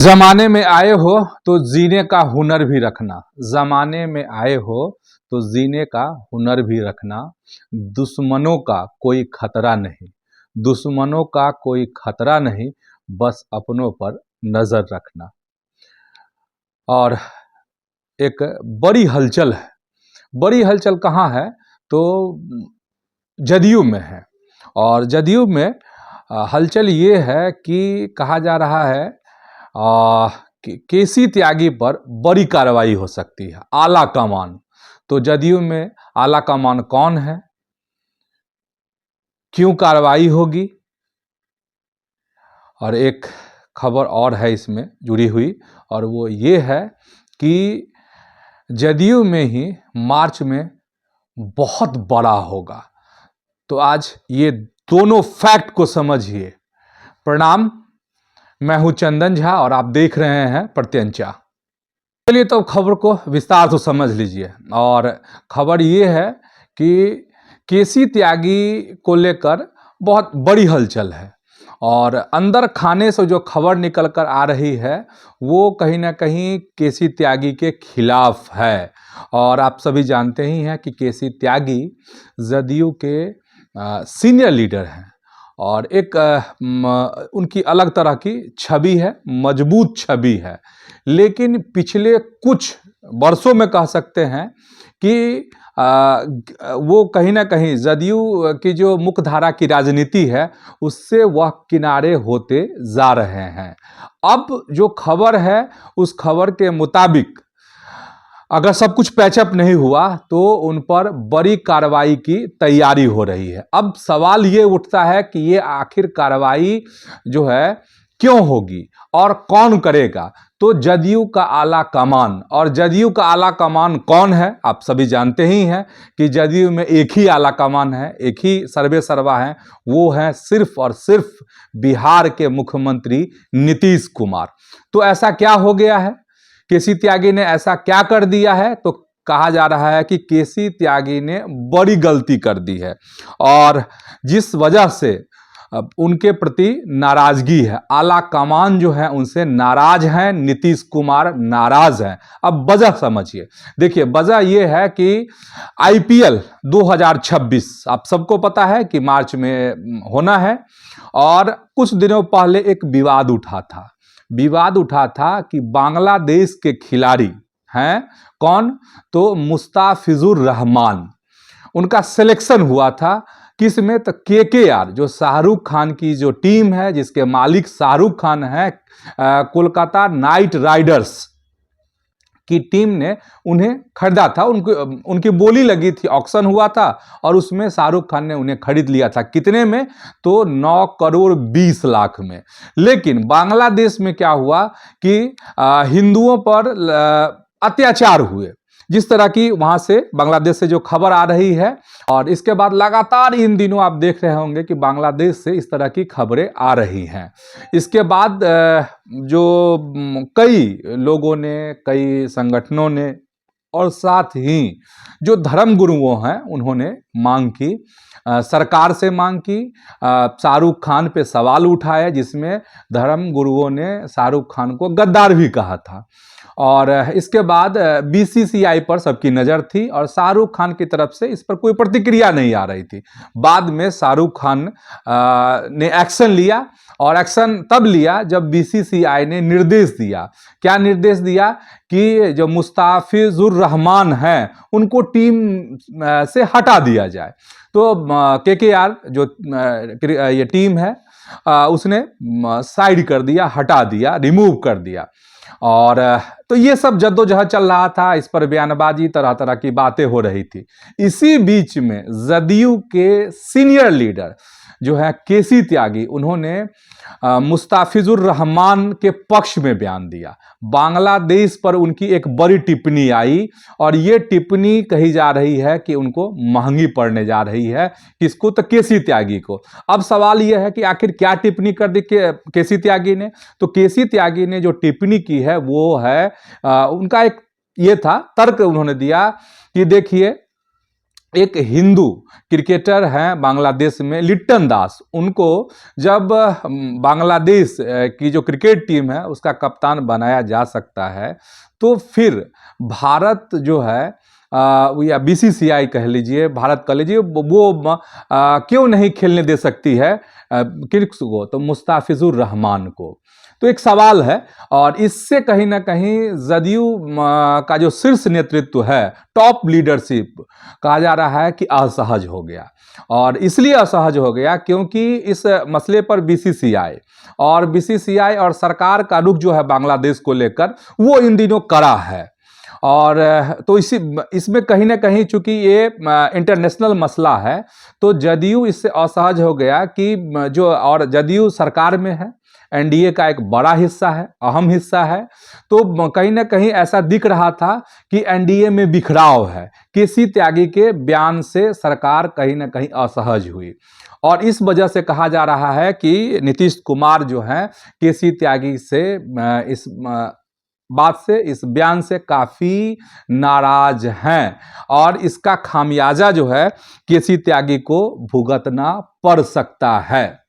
जमाने में आए हो तो जीने का हुनर भी रखना। जमाने में आए हो तो जीने का हुनर भी रखना। दुश्मनों का कोई खतरा नहीं, दुश्मनों का कोई खतरा नहीं, बस अपनों पर नजर रखना। और एक बड़ी हलचल है। बड़ी हलचल कहाँ है? तो जदयू में है। और जदयू में हलचल ये है कि कहा जा रहा है केसी त्यागी पर बड़ी कार्रवाई हो सकती है, आला कमान। तो जदयू में आला कमान कौन है, क्यों कार्रवाई होगी? और एक खबर और है इसमें जुड़ी हुई, और वो ये है कि जदयू में ही मार्च में बहुत बड़ा होगा। तो आज ये दोनों फैक्ट को समझिए। प्रणाम, मैं हूं चंदन झा और आप देख रहे हैं प्रत्यंचा। चलिए तो खबर को विस्तार से समझ लीजिए। और खबर ये है कि केसी त्यागी को लेकर बहुत बड़ी हलचल है। और अंदर खाने से जो खबर निकल कर आ रही है वो कहीं ना कहीं केसी त्यागी के खिलाफ है। और आप सभी जानते ही हैं कि केसी त्यागी जदयू के सीनियर लीडर हैं। और एक उनकी अलग तरह की छवि है, मजबूत छवि है। लेकिन पिछले कुछ वर्षों में कह सकते हैं कि वो कहीं ना कहीं जदयू की जो मुख्यधारा की राजनीति है उससे वह किनारे होते जा रहे हैं। अब जो खबर है उस खबर के मुताबिक अगर सब कुछ पैचअप नहीं हुआ तो उन पर बड़ी कार्रवाई की तैयारी हो रही है। अब सवाल ये उठता है कि ये आखिर कार्रवाई जो है क्यों होगी और कौन करेगा? तो जदयू का आला कमान। और जदयू का आला कमान कौन है? आप सभी जानते ही हैं कि जदयू में एक ही आला कमान है, एक ही सर्वे सर्वा है, वो है सिर्फ और सिर्फ बिहार के मुख्यमंत्री नीतीश कुमार। तो ऐसा क्या हो गया है? केसी त्यागी ने ऐसा क्या कर दिया है? तो कहा जा रहा है कि केसी त्यागी ने बड़ी गलती कर दी है और जिस वजह से उनके प्रति नाराजगी है। आला कमान जो है उनसे नाराज हैं, नीतीश कुमार नाराज हैं। अब वजह समझिए। देखिए, वजह यह है कि आईपीएल 2026 आप सबको पता है कि मार्च में होना है। और कुछ दिनों पहले एक विवाद उठा था कि बांग्लादेश के खिलाड़ी हैं कौन? तो मुस्ताफिजुर रहमान, उनका सिलेक्शन हुआ था किस में? तो केकेआर, जो शाहरुख खान की जो टीम है, जिसके मालिक शाहरुख खान है, कोलकाता नाइट राइडर्स की टीम ने उन्हें खरीदा था। उनकी बोली लगी थी, ऑक्शन हुआ था और उसमें शाहरुख खान ने उन्हें खरीद लिया था। कितने में? तो 9 करोड़ 20 लाख में। लेकिन बांग्लादेश में क्या हुआ कि हिंदुओं पर अत्याचार हुए, जिस तरह की वहां से बांग्लादेश से जो खबर आ रही है। और इसके बाद लगातार इन दिनों आप देख रहे होंगे कि बांग्लादेश से इस तरह की खबरें आ रही हैं। इसके बाद जो कई लोगों ने, कई संगठनों ने और साथ ही जो धर्म गुरुओं हैं उन्होंने मांग की, सरकार से मांग की, शाहरुख खान पे सवाल उठाए, जिसमें धर्म गुरुओं ने शाहरुख खान को गद्दार भी कहा था। और इसके बाद बीसीसीआई पर सबकी नज़र थी और शाहरुख खान की तरफ से इस पर कोई प्रतिक्रिया नहीं आ रही थी। बाद में शाहरुख खान ने एक्शन लिया, और एक्शन तब लिया जब बीसीसीआई ने निर्देश दिया। क्या निर्देश दिया? कि जो मुस्ताफिजुर रहमान हैं उनको टीम से हटा दिया जाए। तो केकेआर जो ये टीम है उसने साइड कर दिया, हटा दिया, रिमूव कर दिया। और तो ये सब जद्दोजहद चल रहा था, इस पर बयानबाजी, तरह तरह की बातें हो रही थी। इसी बीच में जदयू के सीनियर लीडर जो है केसी त्यागी, उन्होंने मुस्ताफिजुर रहमान के पक्ष में बयान दिया। बांग्लादेश पर उनकी एक बड़ी टिप्पणी आई और ये टिप्पणी कही जा रही है कि उनको महंगी पड़ने जा रही है। किसको? तो केसी त्यागी को। अब सवाल यह है कि आखिर क्या टिप्पणी कर दी केसी त्यागी ने? तो केसी त्यागी ने जो टिप्पणी की है वो है उनका एक ये था, तर्क उन्होंने दिया कि देखिए, एक हिंदू क्रिकेटर हैं बांग्लादेश में, लिट्टन दास, उनको जब बांग्लादेश की जो क्रिकेट टीम है उसका कप्तान बनाया जा सकता है, तो फिर भारत जो है या बीसीसीआई कह लीजिए, भारत कह लीजिए, वो क्यों नहीं खेलने दे सकती है किसको, तो मुस्ताफिजुर रहमान को। तो एक सवाल है, और इससे कहीं ना कहीं जदयू का जो शीर्ष नेतृत्व है, टॉप लीडरशिप, कहा जा रहा है कि असहज हो गया। और इसलिए असहज हो गया क्योंकि इस मसले पर बीसीसीआई और सरकार का रुख जो है बांग्लादेश को लेकर, वो इन दिनों कड़ा है। और तो इसमें कहीं ना कहीं चूंकि ये इंटरनेशनल मसला है, तो जदयू इससे असहज हो गया कि और जदयू सरकार में है, एनडीए का एक बड़ा हिस्सा है, अहम हिस्सा है, तो कहीं ना कहीं ऐसा दिख रहा था कि एनडीए में बिखराव है। केसी त्यागी के बयान से सरकार कहीं ना कहीं असहज हुई, और इस वजह से कहा जा रहा है कि नीतीश कुमार जो है केसी त्यागी से इस बात से, इस बयान से काफी नाराज हैं, और इसका खामियाजा जो है केसी त्यागी को भुगतना पड़ सकता है।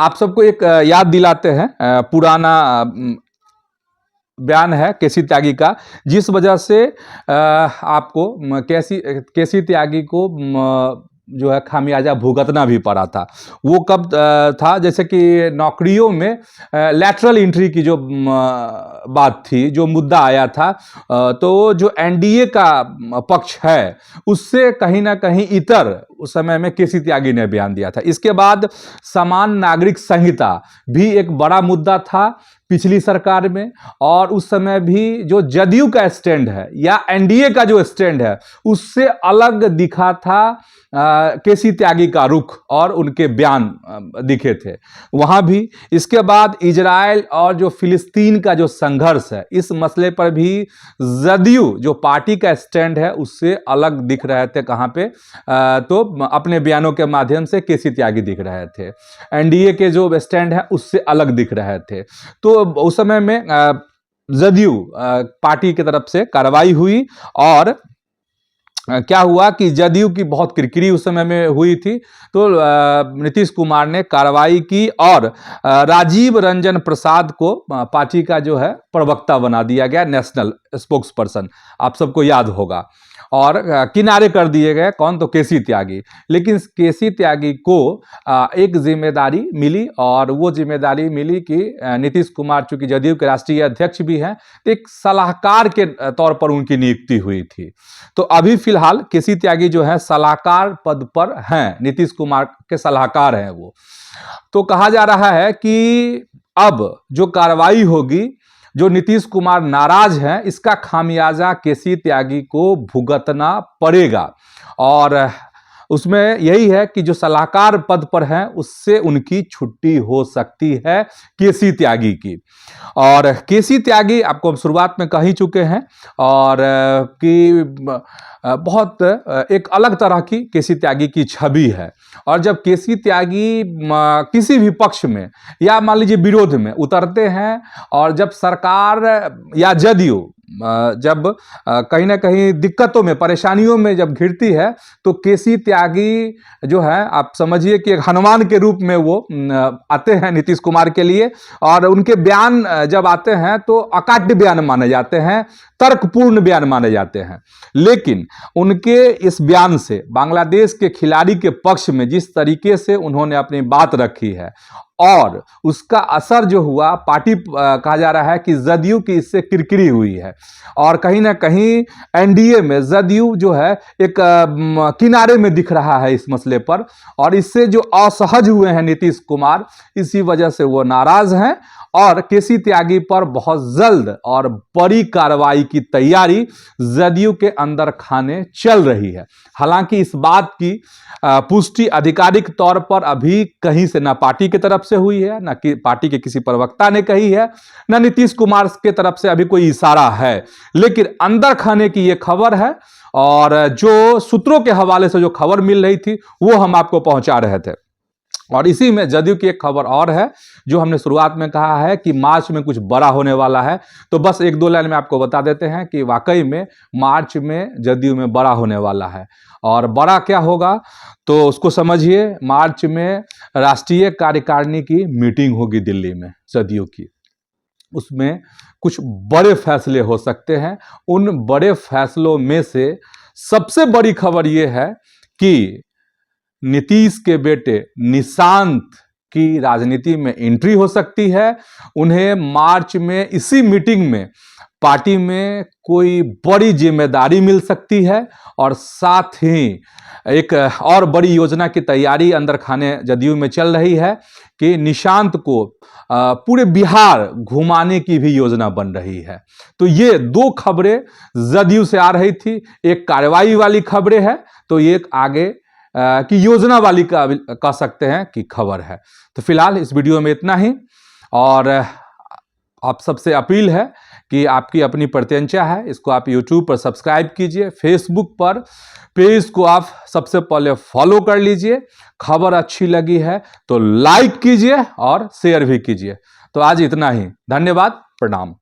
आप सबको एक याद दिलाते हैं, पुराना बयान है केसी त्यागी का, जिस वजह से आपको केसी त्यागी को जो है खामियाजा भुगतना भी पड़ा था। वो कब था, जैसे कि नौकरियों में लैटरल एंट्री की जो बात थी, जो मुद्दा आया था, तो जो एनडीए का पक्ष है उससे कहीं ना कहीं इतर उस समय में केसी त्यागी ने बयान दिया था। इसके बाद समान नागरिक संहिता भी एक बड़ा मुद्दा था पिछली सरकार में, और उस समय भी जो जदयू का स्टैंड है या एनडीए का जो स्टैंड है उससे अलग दिखा था केसी त्यागी का रुख, और उनके बयान दिखे थे वहां भी। इसके बाद इजराइल और जो फिलिस्तीन का जो संघर्ष है, इस मसले पर भी जदयू जो पार्टी का स्टैंड है उससे अलग दिख रहे थे। कहां पे, तो अपने बयानों के माध्यम से केसी त्यागी दिख रहे थे, एनडीए के जो स्टैंड है उससे अलग दिख रहे थे। तो उस समय में जदयू पार्टी की तरफ से कार्रवाई हुई, और क्या हुआ कि जदयू की बहुत किरकिरी उस समय में हुई थी, तो नीतीश कुमार ने कार्रवाई की और राजीव रंजन प्रसाद को पार्टी का जो है प्रवक्ता बना दिया गया, नेशनल स्पोक्स पर्सन, आप सबको याद होगा, और किनारे कर दिए गए कौन, तो केसी त्यागी। लेकिन केसी त्यागी को एक जिम्मेदारी मिली, और वो जिम्मेदारी मिली कि नीतीश कुमार चूंकि जदयू के राष्ट्रीय अध्यक्ष भी हैं, तो एक सलाहकार के तौर पर उनकी नियुक्ति हुई थी। तो अभी फिलहाल केसी त्यागी जो है सलाहकार पद पर हैं, नीतीश कुमार के सलाहकार हैं वो। तो कहा जा रहा है कि अब जो कार्रवाई होगी, जो नीतीश कुमार नाराज हैं, इसका खामियाजा केसी त्यागी को भुगतना पड़ेगा, और उसमें यही है कि जो सलाहकार पद पर हैं उससे उनकी छुट्टी हो सकती है केसी त्यागी की। और केसी त्यागी आपको हम शुरुआत में कह ही चुके हैं, और कि बहुत एक अलग तरह की केसी त्यागी की छवि है। और जब केसी त्यागी किसी भी पक्ष में या मान लीजिए विरोध में उतरते हैं, और जब सरकार या जदयू जब कहीं ना कहीं दिक्कतों में, परेशानियों में जब घिरती है, तो केसी त्यागी जो है आप समझिए कि एक हनुमान के रूप में वो आते हैं नीतीश कुमार के लिए, और उनके बयान जब आते हैं तो अकाट्य बयान माने जाते हैं, तर्कपूर्ण बयान माने जाते हैं। लेकिन उनके इस बयान से बांग्लादेश के खिलाड़ी के पक्ष में जिस तरीके से उन्होंने अपनी बात रखी है, और उसका असर जो हुआ पार्टी, कहा जा रहा है कि जदयू की इससे किरकिरी हुई है, और कहीं ना कहीं एनडीए में जदयू जो है एक किनारे में दिख रहा है इस मसले पर, और इससे जो असहज हुए हैं नीतीश कुमार, इसी वजह से वो नाराज हैं, और केसी त्यागी पर बहुत जल्द और बड़ी कार्रवाई की तैयारी जदयू के अंदर खाने चल रही है। हालांकि इस बात की पुष्टि आधिकारिक तौर पर अभी कहीं से ना पार्टी की तरफ से हुई है, ना कि पार्टी के किसी प्रवक्ता ने कही है, ना नीतीश कुमार के तरफ से अभी कोई इशारा है। लेकिन अंदर खाने की यह खबर है, और जो सूत्रों के हवाले से जो खबर मिल रही थी वो हम आपको पहुंचा रहे थे। और इसी में जदयू की एक खबर और है, जो हमने शुरुआत में कहा है कि मार्च में कुछ बड़ा होने वाला है। तो बस एक दो लाइन में आपको बता देते हैं कि वाकई में मार्च में जदयू में बड़ा होने वाला है। और बड़ा क्या होगा तो उसको समझिए, मार्च में राष्ट्रीय कार्यकारिणी की मीटिंग होगी दिल्ली में जदयू की। उसमें कुछ बड़े फैसले हो सकते हैं। उन बड़े फैसलों में से सबसे बड़ी खबर यह है कि नीतीश के बेटे निशांत की राजनीति में एंट्री हो सकती है। उन्हें मार्च में इसी मीटिंग में पार्टी में कोई बड़ी जिम्मेदारी मिल सकती है। और साथ ही एक और बड़ी योजना की तैयारी अंदर खाने जदयू में चल रही है कि निशांत को पूरे बिहार घुमाने की भी योजना बन रही है। तो ये दो खबरें जदयू से आ रही थी। एक कार्रवाई वाली खबरें है, तो एक आगे की योजना वाली का कह सकते हैं कि खबर है। तो फिलहाल इस वीडियो में इतना ही। और आप सबसे अपील है कि आपकी अपनी प्रत्यंचा है, इसको आप YouTube पर सब्सक्राइब कीजिए, फेसबुक पर पेज को आप सबसे पहले फॉलो कर लीजिए। खबर अच्छी लगी है तो लाइक कीजिए और शेयर भी कीजिए। तो आज इतना ही, धन्यवाद, प्रणाम।